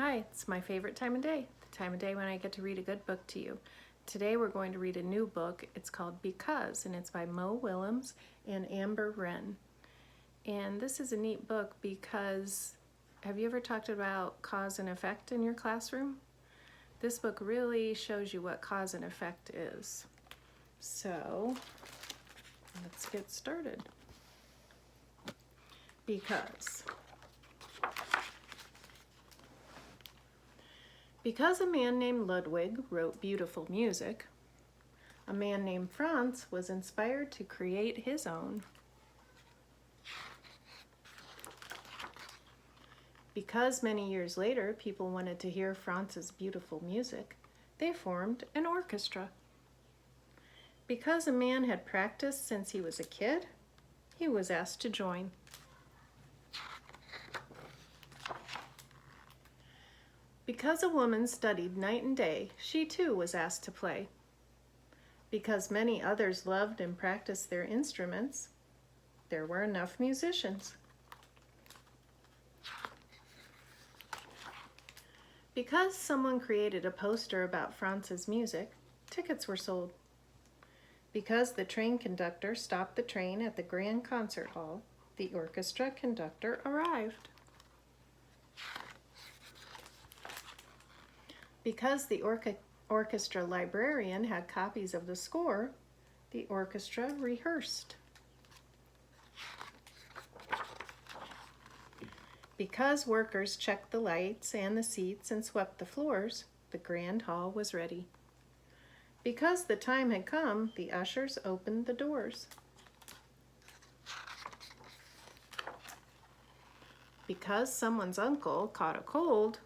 Hi, it's my favorite time of day, the time of day when I get to read a good book to you. Today we're going to read a new book. It's called Because, and it's by Mo Willems and Amber Wren. And this is a neat book because, have you ever talked about cause and effect in your classroom? This book really shows you what cause and effect is. So, let's get started. Because a man named Ludwig wrote beautiful music, a man named Franz was inspired to create his own. Because many years later people wanted to hear Franz's beautiful music, they formed an orchestra. Because a man had practiced since he was a kid, he was asked to join. Because a woman studied night and day, she too was asked to play. Because many others loved and practiced their instruments, there were enough musicians. Because someone created a poster about Franz's music, tickets were sold. Because the train conductor stopped the train at the Grand Concert Hall, the orchestra conductor arrived. Because the orchestra librarian had copies of the score, the orchestra rehearsed. Because workers checked the lights and the seats and swept the floors, the grand hall was ready. Because the time had come, the ushers opened the doors. Because someone's uncle caught a cold,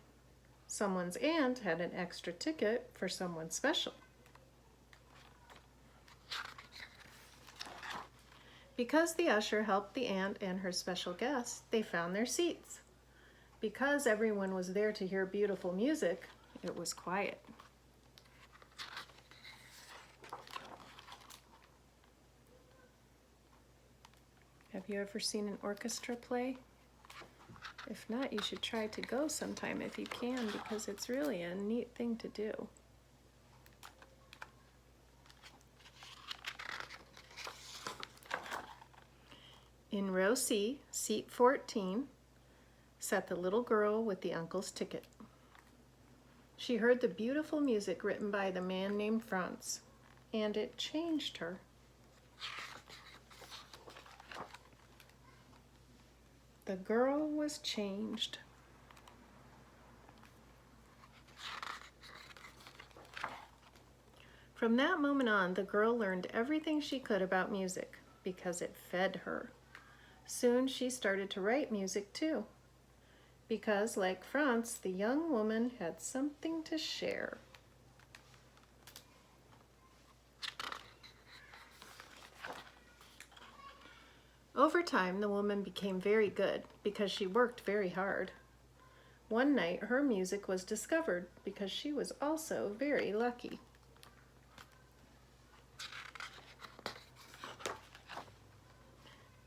someone's aunt had an extra ticket for someone special. Because the usher helped the aunt and her special guest, they found their seats. Because everyone was there to hear beautiful music, it was quiet. Have you ever seen an orchestra play? If not, you should try to go sometime if you can, because it's really a neat thing to do. In row C, seat 14, sat the little girl with the uncle's ticket. She heard the beautiful music written by the man named Franz, and it changed her. The girl was changed. From that moment on, the girl learned everything she could about music because it fed her. Soon she started to write music too, because like Franz, the young woman had something to share. Over time, the woman became very good because she worked very hard. One night, her music was discovered because she was also very lucky.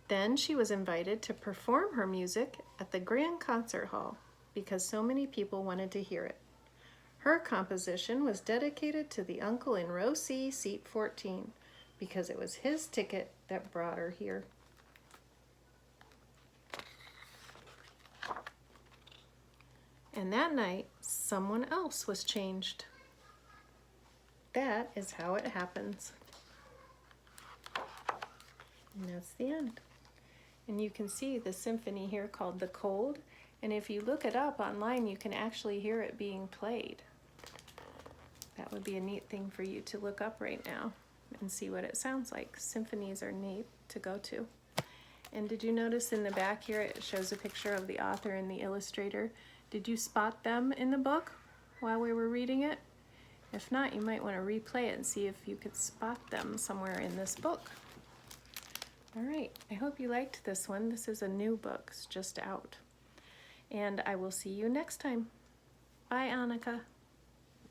Then she was invited to perform her music at the Grand Concert Hall because so many people wanted to hear it. Her composition was dedicated to the uncle in row C, seat 14, because it was his ticket that brought her here. And that night, someone else was changed. That is how it happens. And that's the end. And you can see the symphony here called The Cold. And if you look it up online, you can actually hear it being played. That would be a neat thing for you to look up right now and see what it sounds like. Symphonies are neat to go to. And did you notice in the back here, it shows a picture of the author and the illustrator. Did you spot them in the book while we were reading it? If not, you might want to replay it and see if you could spot them somewhere in this book. All right, I hope you liked this one. This is a new book, it's just out. And I will see you next time. Bye, Annika.